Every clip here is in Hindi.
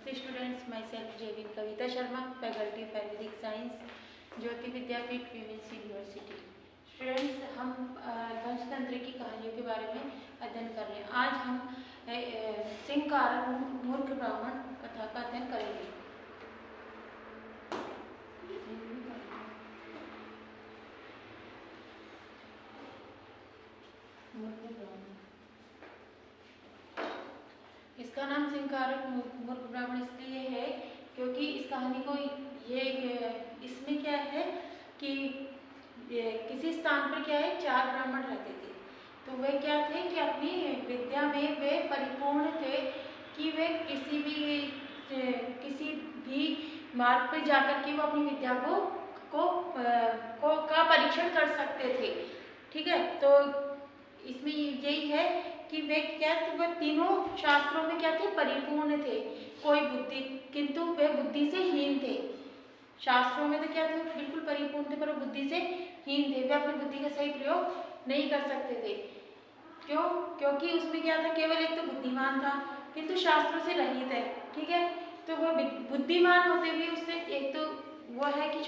नमस्ते students, myself Jevin Kavita Sharma, faculty of Ayurvedic science, Jyoti Vidyapeeth women's university. Students, हम पंचतंत्र की कहानियों के बारे में अध्ययन कर रहे हैं। आज हम सिंह कारक मूर्ख ब्राह्मण कथा का अध्ययन करेंगे। इसका नाम सिंह कारक मूर्ख ब्राह्मण इसलिए है क्योंकि इस कहानी को इसमें क्या है कि किसी स्थान पर क्या है, 4 ब्राह्मण रहते थे। तो वे क्या थे कि अपनी विद्या में वे परिपूर्ण थे कि वे किसी भी मार्ग पर जाकर के वो अपनी विद्या का परीक्षण कर सकते थे। ठीक है, तो इसमें यही है कि वे क्या थे, वह तीनों शास्त्रों में क्या थे, परिपूर्ण थे। कोई बुद्धि, किंतु वे बुद्धि से हीन थे। शास्त्रों में तो क्या थे, बिल्कुल परिपूर्ण थे, पर वो बुद्धि से हीन थे। वे अपनी बुद्धि का सही प्रयोग नहीं कर सकते थे। क्यों? क्योंकि उसमें क्या था, केवल एक तो बुद्धिमान था किंतु शास्त्रों से रहित है। ठीक है, तो वह बुद्धिमान होते हुए उससे एक तो वो है कि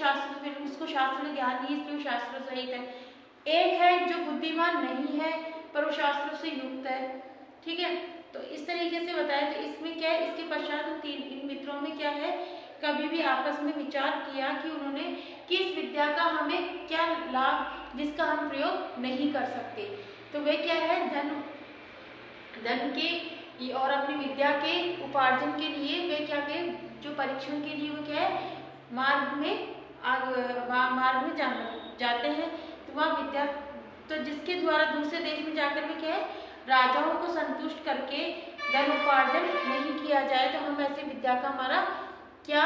उसको शास्त्र में ज्ञान नहीं, इसलिए शास्त्रों से रहित है। एक है जो बुद्धिमान नहीं है पर वो शास्त्रों से युक्त है। ठीक है, तो इस तरीके से बताया। तो इसमें क्या है, इसके पश्चात इन मित्रों में क्या है, कभी भी आपस में विचार किया कि उन्होंने किस विद्या का हमें क्या लाभ, जिसका हम प्रयोग नहीं कर सकते। तो वे क्या है, धन के और अपनी विद्या के उपार्जन के लिए वे क्या थे, जो परीक्षण के लिए वो क्या है, मार्ग में जाते हैं। तो वहाँ विद्या, तो जिसके द्वारा दूसरे देश में जाकर भी क्या है, राजाओं को संतुष्ट करके धन उपार्जन नहीं किया जाए तो हम ऐसी विद्या का हमारा क्या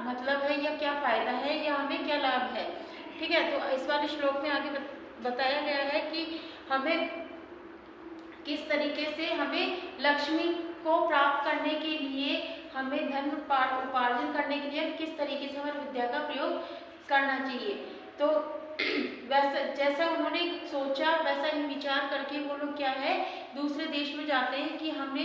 मतलब है, या क्या फायदा है, या हमें क्या लाभ है। ठीक है, तो इस वाले श्लोक में आगे बताया गया है कि हमें किस तरीके से हमें लक्ष्मी को प्राप्त करने के लिए, हमें धन उपार्जन करने के लिए किस तरीके से हमारी विद्या का प्रयोग करना चाहिए। तो वैसा जैसा उन्होंने सोचा वैसा ही विचार करके वो लोग क्या है, दूसरे देश में जाते हैं कि हमने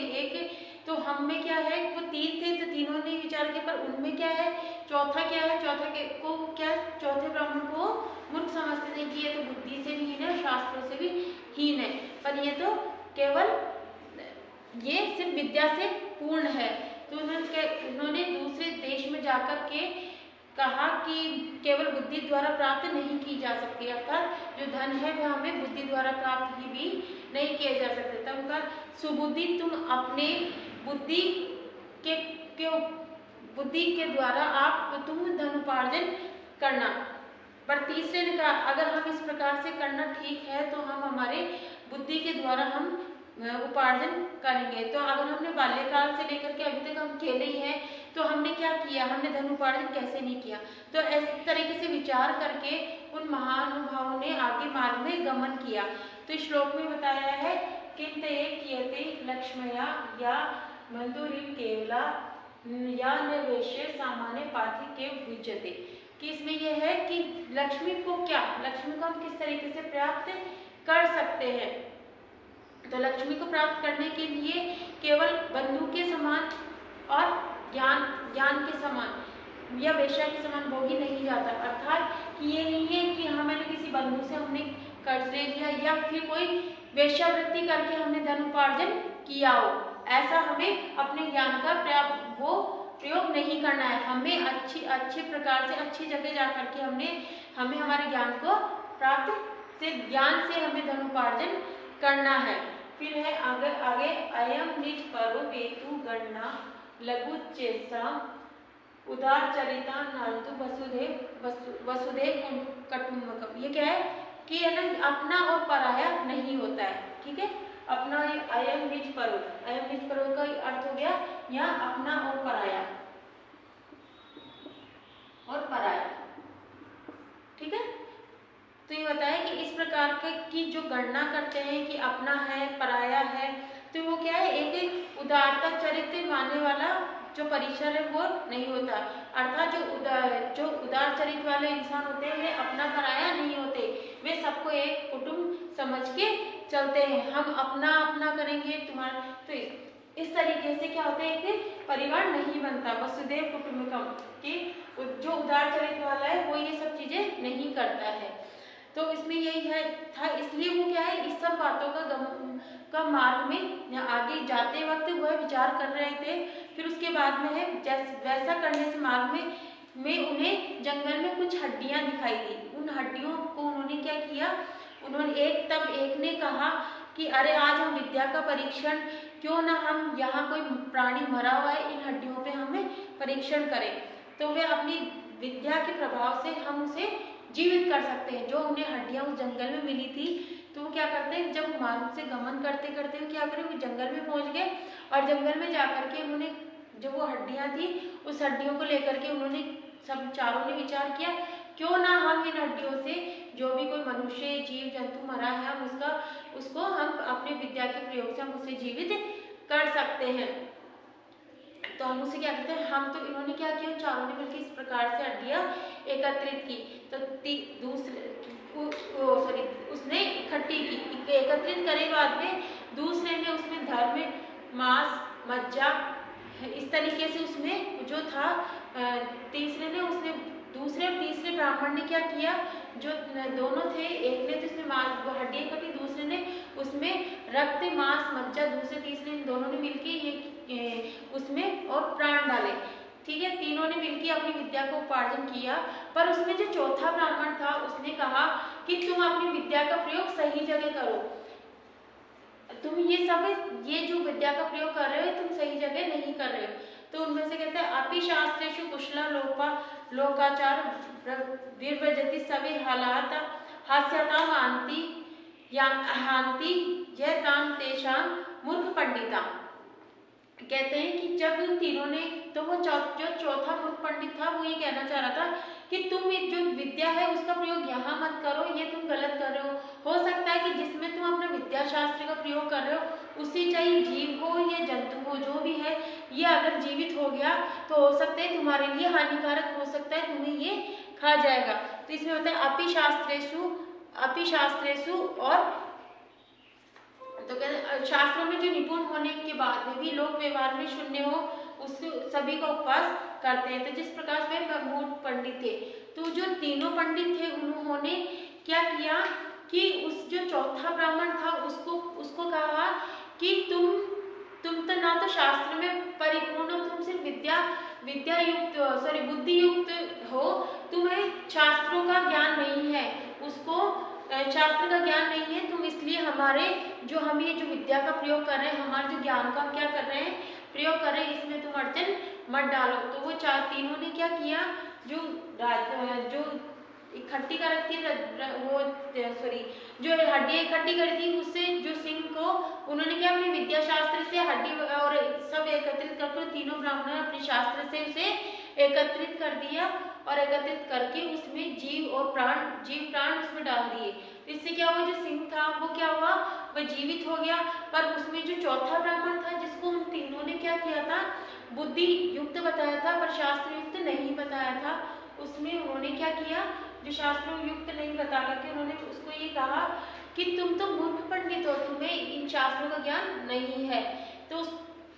तो हम में क्या है, वो 3 थे तो तीनों ने विचार किया, पर उनमें क्या है, चौथा क्या है, चौथे ब्राह्मण को मूर्ख समझते थे कि ये तो बुद्धि से भी हीन है, शास्त्रों से भी हीन है, पर ये तो केवल ये सिर्फ विद्या से पूर्ण है। तो उन्होंने दूसरे देश में जाकर के कहा कि केवल बुद्धि द्वारा प्राप्त नहीं की जा सकती, अर्थात जो धन है वह हमें बुद्धि द्वारा प्राप्त भी नहीं किया जा सकता। तब उनका सुबुद्धि, तुम अपने बुद्धि के द्वारा तुम धन उपार्जन करना। पर तीसरे ने कहा, अगर हम इस प्रकार से करना ठीक है तो हम हमारे बुद्धि के द्वारा हम उपार्जन करेंगे। तो अगर हमने बाल्यकाल से लेकर के अभी तक हम खेले ही हैं तो हमने क्या किया, हमने धन उपार्जन कैसे नहीं किया। तो इस तरीके से विचार करके उन महानुभावों ने आगे मार्ग में गमन किया। तो इस श्लोक में बताया है, किंतये कियते लक्ष्मया या मंदुरिव केवला या निवेश्य सामान्य पाथि के भुज्यते, कि इसमें यह है कि लक्ष्मी को हम किस तरीके से प्राप्त कर सकते हैं। तो लक्ष्मी को प्राप्त करने के लिए केवल बंधु के समान और ज्ञान के समान या वेश्या के समान भोगी नहीं जाता। अर्थात कि ये नहीं है कि मैंने किसी बंधु से हमने कर्ज ले लिया या फिर कोई वेश्यावृत्ति करके हमने धन उपार्जन किया हो, ऐसा हमें अपने ज्ञान का प्रयोग नहीं करना है। हमें अच्छे प्रकार से अच्छी जगह जाकर के हमें हमारे ज्ञान को ज्ञान से हमें धन उपार्जन करना है। फिर है आगे अयम निज परो वेतु गणना लघु चेष्टा उदार चरिता नान्तु वसुदेव कुटुम्बकम। ये क्या है कि है ना, अपना और पराया नहीं होता है। ठीक है, अपना अयम निज परो का अर्थ हो गया यहाँ अपना और पराया ठीक है, तो ये बताया कि इस प्रकार की जो गणना करते हैं कि अपना है पराया है, तो वो क्या है, एक उदारता चरित्र मानने वाला जो परिसर है वो नहीं होता। अर्थात जो उदार चरित्र वाले इंसान होते हैं वे अपना पराया नहीं होते, वे सबको एक कुटुंब समझ के चलते हैं। हम अपना करेंगे तुम्हारा, तो इस तरीके से क्या होता है, एक परिवार नहीं बनता। वसुधैव कुटुंबकम कि जो उदार चरित्र वाला है वो ये सब चीजें नहीं करता है। तो इसमें यही है था, इसलिए वो क्या है, इस सब बातों का मार्ग में आगे जाते वक्त वह विचार कर रहे थे। फिर उसके बाद में है वैसा करने से मार्ग में उन्हें जंगल में कुछ हड्डियां दिखाई दी। उन हड्डियों को उन्होंने क्या किया, उन्होंने तब एक ने कहा कि अरे आज हम विद्या का परीक्षण क्यों ना हम यहाँ कोई प्राणी मरा हुआ है, इन हड्डियों पे हमें परीक्षण करें, तो वे अपनी विद्या के प्रभाव से हम उसे जीवित कर सकते हैं। जो उन्हें हड्डियां उस जंगल में मिली थी, तो वो क्या करते हैं, जब मार्ग से गमन करते करते क्या करें, वो जंगल में पहुंच गए और जंगल में जाकर के उन्होंने जो वो हड्डियां थी उस हड्डियों को लेकर के उन्होंने सब चारों ने विचार किया, क्यों ना हम इन हड्डियों से जो भी कोई मनुष्य जीव जंतु मरा है हम उसको हम अपने विद्या के प्रयोग से हम उसे जीवित कर सकते हैं। तो हम उसे क्या कहते हैं, हम तो इन्होंने क्या किया, चारों ने मिलकर इस प्रकार से हड्डियां एकत्रित की। तो उसने इकट्ठी की, एकत्रित करे बाद में दूसरे ने उसमें धर्म, मांस, मज्जा, इस तरीके से उसमें जो था, तीसरे ने उसने दूसरे और तीसरे ब्राह्मण ने क्या किया, जो दोनों थे, एक ने तो इसमें मांस हड्डियां कटी, दूसरे ने उसमें रक्त, मांस, मज्जा, दूसरे तीसरे दोनों ने मिलके ये उसमें और प्राण डाले। ठीक है, तीनों ने मिलकर अपनी विद्या को उपार्जन किया। पर उसमें जो चौथा ब्राह्मण था उसने कहा कि तुम अपनी विद्या का प्रयोग सही जगह करो, तुम ये जो विद्या का प्रयोग कर रहे हो तुम सही जगह नहीं कर रहे हो। तो उनमें से कहते हैं अपि शास्त्रेषु कुशला लोकाचार विवर्जति सवे हालात हास्यताम हांति यह ताम तेषाम मूर्ख पंडिता। कहते हैं कि जब उन तीनों ने, तो वो जो चौथा मूर्ख पंडित था वो ये कहना चाह रहा था कि तुम जो विद्या है उसका प्रयोग यहाँ मत करो, ये तुम गलत कर रहे हो सकता है कि जिसमें तुम अपने विद्या शास्त्र का प्रयोग कर रहे हो उसी, चाहे जीव हो या जंतु हो, जो भी है, ये अगर जीवित हो गया तो हो सकता है तुम्हारे लिए हानिकारक हो सकता है, तुम्हें ये खा जाएगा। तो इसमें होता है अपि शास्त्रेषु और तो कहते शास्त्रों में जो निपुण होने के बाद में भी लोक व्यवहार में शून्य हो, उस सभी का उपवास करते हैं। तो जिस प्रकार से मूर्ख पंडित थे, तो जो तीनों पंडित थे उन्होंने क्या किया कि उस जो चौथा ब्राह्मण था उसको कहा कि तुम तो ना तो शास्त्र में परिपूर्ण हो, तुम सिर्फ बुद्धि युक्त हो, तुम्हें शास्त्रों का ज्ञान नहीं है, उसको शास्त्र का ज्ञान नहीं है, तुम इसलिए हम ये जो विद्या का प्रयोग कर रहे हैं, हमारे जो ज्ञान का क्या कर रहे हैं, प्रयोग कर रहे हैं, इसमें तुम अड़चन मत डालो। तो वो तीनों ने क्या किया, जो इकट्ठी कर रखी जो हड्डियां इकट्ठी करी थी, उससे जो सिंह को उन्होंने क्या अपने विद्या शास्त्र से हड्डी और सब एकत्रित करके तीनों ब्राह्मणों ने अपने शास्त्र से उसे एकत्रित कर दिया और एकत्रित करके उसमें जीव प्राण उसमें डाल दिए। इससे क्या हुआ, जो सिंह था वो क्या हुआ, वह जीवित हो गया। पर उसमें जो चौथा ब्राह्मण था जिसको उन तीनों ने क्या किया था, बुद्धि युक्त बताया था पर शास्त्र युक्त नहीं बताया था, उसमें उन्होंने क्या किया, जो शास्त्र युक्त नहीं बता करके उन्होंने उसको ये कहा कि तुम तो मूर्ख पंडित हो, तुम्हें इन शास्त्रों का ज्ञान नहीं है। तो उस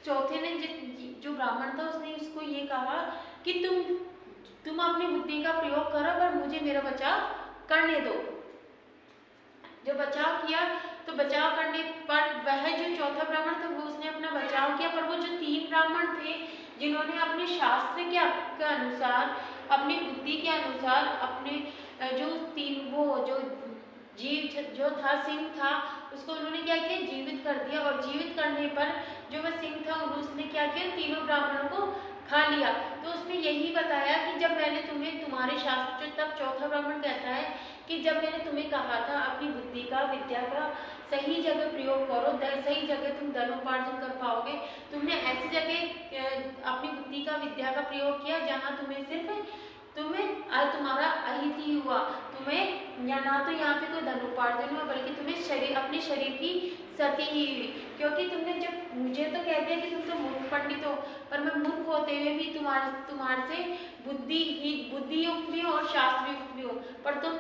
चौथे ने जो ब्राह्मण था उसने उसको ये कहा कि तुम अपनी बुद्धि का प्रयोग करो पर मुझे मेरा बचाव करने दो। जो बचाव किया, तो बचाव करने पर वह जो चौथा ब्राह्मण था वो उसने अपना बचाव किया, पर वो जो तीन ब्राह्मण थे जिन्होंने अपने शास्त्र के अनुसार, अपनी बुद्धि के अनुसार, अपने जो जीव जो था, सिंह था, उसको उन्होंने क्या किया, जीवित कर दिया। और जीवित करने पर जो वह सिंह था उसने क्या किया, तीनों ब्राह्मणों को खा लिया। तो उसमें यही बताया कि जब मैंने तुम्हारे शास्त्र, तब चौथा ब्राह्मण कहता है कि जब मैंने तुम्हें कहा था अपनी बुद्धि का, विद्या का सही जगह प्रयोग करो, सही जगह तुम धनोपार्जन कर पाओगे, तुमने ऐसी जगह अपनी बुद्धि का, विद्या का प्रयोग किया जहाँ तुम्हारा अहित ही हुआ, तुम्हें या ना तो यहाँ पे कोई धनोपार्जन हुआ बल्कि तुम्हें अपने शरीर की सती ही हुई। क्योंकि तुमने जब मुझे तो कह दिया कि तुम तो मूर्ख पंडित हो, पर मैं मूर्ख होते हुए भी तुम्हारे से बुद्धि युक्त भी हो और शास्त्र युक्त भी हो, पर तुम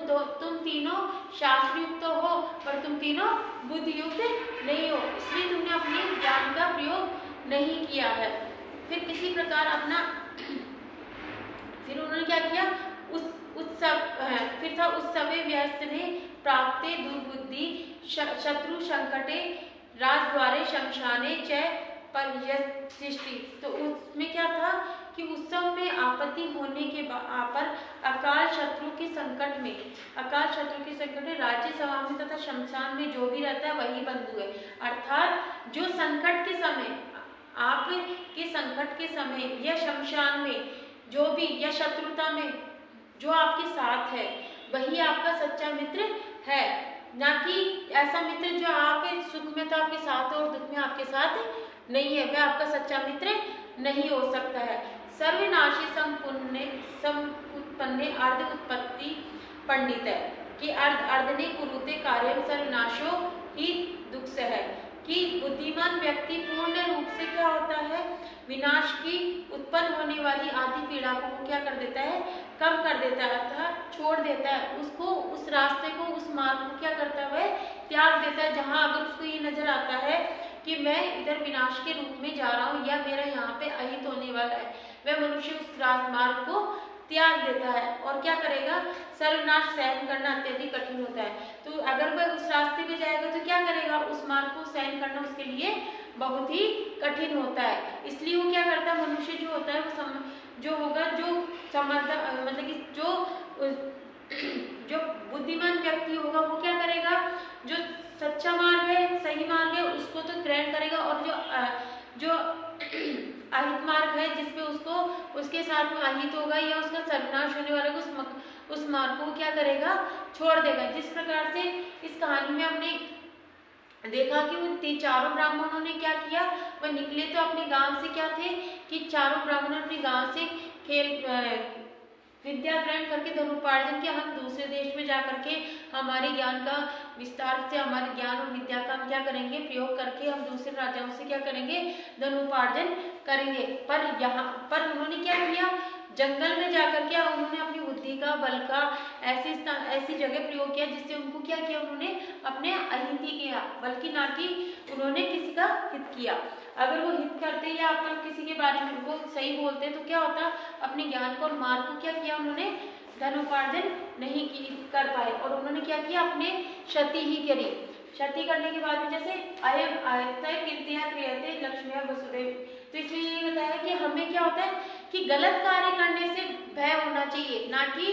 तीनों शास्त्र युक्त हो पर तुम तीनों बुद्धि युक्त नहीं हो, इसलिए तुमने अपने ज्ञान का प्रयोग नहीं किया है। फिर किसी प्रकार अपना फिर उन्होंने क्या किया, फिर था उत्सवे व्यस्त ने प्राप्ते दुर्बुद्धि शत्रु संकटे राजद्वारे शमशाने च पर्यष्टि। तो उसमें क्या था कि उत्सव में आपत्ति होने के पर अकाल शत्रु के संकट में राज्य सभा में तथा शमशान में जो भी रहता है वही बंधु है। अर्थात जो संकट के समय, आप के संकट के समय या शमशान में जो भी या शत्रुता में जो आपके साथ है वही आपका सच्चा मित्र है, ना कि ऐसा मित्र जो आपके सुख में तो आपके साथ है और दुख में आपके साथ नहीं है, वह आपका सच्चा मित्र नहीं हो सकता है। सर्वनाशी समुत्पन्ने अर्ध उत्पत्ति पंडित है कि अर्ध ने कुरुते कार्य सर्वनाशो ही दुख से है कि बुद्धिमान व्यक्ति पूर्ण रूप से क्या होता है, विनाश की उत्पन्न होने वाली आदि पीड़ा को क्या कर देता है, कम कर देता है, अर्थात छोड़ देता है उसको, उस रास्ते को, उस मार्ग को क्या करता है, त्याग देता है। जहाँ अगर उसको ये नजर आता है कि मैं इधर विनाश के रूप में जा रहा हूँ या मेरा यहाँ पे अहित होने वाला है, वह मनुष्य उस मार्ग को त्याग देता है और क्या करेगा, सर्वनाश सहन करना अत्यधिक कठिन होता है। तो अगर वह उस रास्ते पे जाएगा तो क्या करेगा, उस मार्ग को सहन करना उसके लिए बहुत ही कठिन होता है। इसलिए वो क्या करता है, मनुष्य जो होता है वो जो होगा, जो समझदार मतलब कि जो बुद्धिमान व्यक्ति होगा वो क्या करेगा, जो सच्चा मार्ग है, सही मार्ग है, उसको तो ग्रहण करेगा और जो अहित मार्ग है जिसपे उसको उसके साथ में अहित होगा या उसका सर्वनाश होने वाला है, उस मार्ग को क्या करेगा, छोड़ देगा। जिस प्रकार से इस कहानी में हमने देखा कि उन चारों ब्राह्मणों ने क्या किया, वह निकले तो अपने गांव से क्या थे कि चारों ब्राह्मण अपने गांव से विद्या ग्रहण करके धनोपार्जन किया। हम दूसरे देश में जा करके हमारे ज्ञान का विस्तार से, हमारे ज्ञान और विद्या का हम क्या करेंगे, प्रयोग करके हम दूसरे राजाओं से क्या करेंगे, धनोपार्जन करेंगे। पर यहाँ पर उन्होंने क्या किया, जंगल में जाकर के उन्होंने अपनी बुद्धि का, बल का ऐसी जगह प्रयोग किया जिससे उनको क्या किया, उन्होंने अपने अहित ही किया, बल्कि ना कि उन्होंने किसी का हित किया। अगर वो हित करते या अपन किसी के बारे में वो सही बोलते तो क्या होता, अपने ज्ञान को और मार्ग को क्या किया, उन्होंने धनोपार्जन नहीं कर पाए और उन्होंने क्या किया, अपने क्षति ही करी। क्षति करने के बाद में जैसे अयम आयतय कीर्तिया क्रियते लक्ष्मिया वसुदेव, तो इसलिए ये बताया कि हमें क्या होता है कि गलत कार्य करने से भय होना चाहिए, ना कि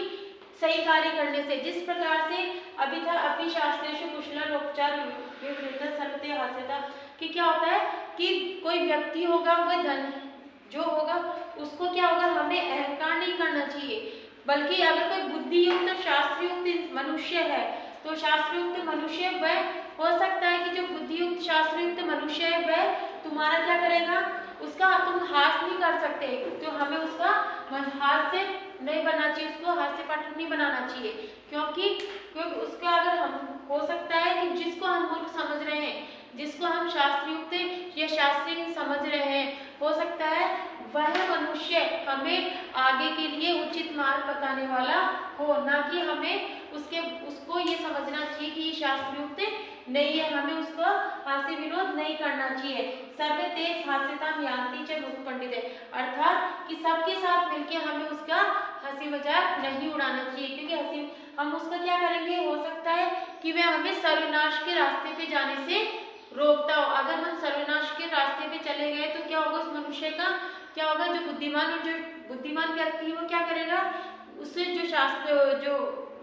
सही कार्य करने से। जिस प्रकार से अभी था अपनी शास्त्रेषु कुशलोपचार सर्वते हास्यता, कि क्या होता है कि कोई व्यक्ति होगा, वह धन जो होगा उसको क्या होगा, हमें अहंकार नहीं करना चाहिए, बल्कि अगर कोई बुद्धियुक्त शास्त्रयुक्त मनुष्य है तो शास्त्रयुक्त मनुष्य वह हो सकता है कि जो बुद्धियुक्त शास्त्रयुक्त मनुष्य है वह तुम्हारा क्या करेगा, उसका तुम हास नहीं कर सकते, तो हमें उसका हाथ से नहीं बनना चाहिए, उसको हास्य पाठक नहीं बनाना चाहिए, क्योंकि उसका अगर हम हो सकता है कि जिसको हम मूर्ख समझ रहे हैं, जिसको हम शास्त्रयुक्त या शास्त्रीय समझ रहे हैं, हो सकता है वह मनुष्य हमें आगे के लिए उचित मार्ग बताने वाला हो, ना कि हमें उसको ये समझना चाहिए कि ये शास्त्रयुक्त नहीं है, हमें उसको हास्य विनोद नहीं करना चाहिए। सर्वे तेज हास्यता यान्ति च मुख पंडित है, अर्थात कि सबके साथ मिलकर हमें उसका हंसी मजाक नहीं उड़ाना चाहिए, क्योंकि हम उसका क्या करेंगे, हो सकता है कि वह हमें सर्वनाश के रास्ते पे जाने से रोकता हो। अगर हम सर्वनाश के रास्ते पे चले गए तो क्या होगा, उस मनुष्य का क्या होगा, जो बुद्धिमान व्यक्ति है वो क्या करेगा, उससे जो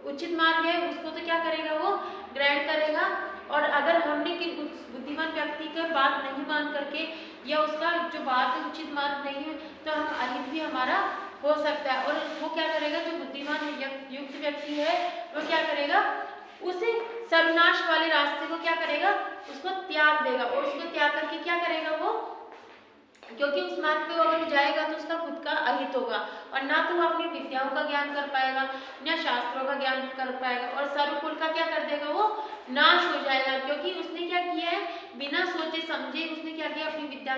उचित मार्ग है उसको तो क्या करेगा, वो ग्रहण करेगा। और अगर हमने कि बुद्धिमान व्यक्ति का बात नहीं मान करके या उसका जो बात है उचित मार्ग नहीं है, तो हम अहित भी हमारा हो सकता है। और वो क्या करेगा, जो बुद्धिमान युक्त व्यक्ति है वो क्या करेगा, उसे सर्वनाश वाले रास्ते को क्या करेगा, उसको त्याग देगा। और उसको त्याग करके क्या करेगा वो, क्योंकि उस मार्ग पे अगर जाएगा तो उसका खुद का अहित होगा और ना तो वो अपनी विद्याओं का ज्ञान कर पाएगा, ना शास्त्रों का ज्ञान कर पाएगा, और सर्वकुल का क्या कर देगा, वो नाश हो जाएगा। क्योंकि उसने क्या किया है, बिना सोचे समझे उसने क्या किया, अपनी विद्या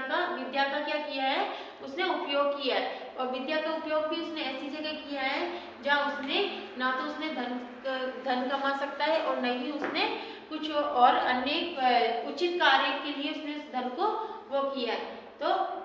का क्या किया है, उसने उपयोग किया है। और विद्या का उपयोग भी उसने ऐसी जगह किया है जहाँ उसने ना तो उसने धन कमा सकता है और नहीं उसने कुछ और अन्य उचित कार्य के लिए उसने उस धन को वो किया है। तो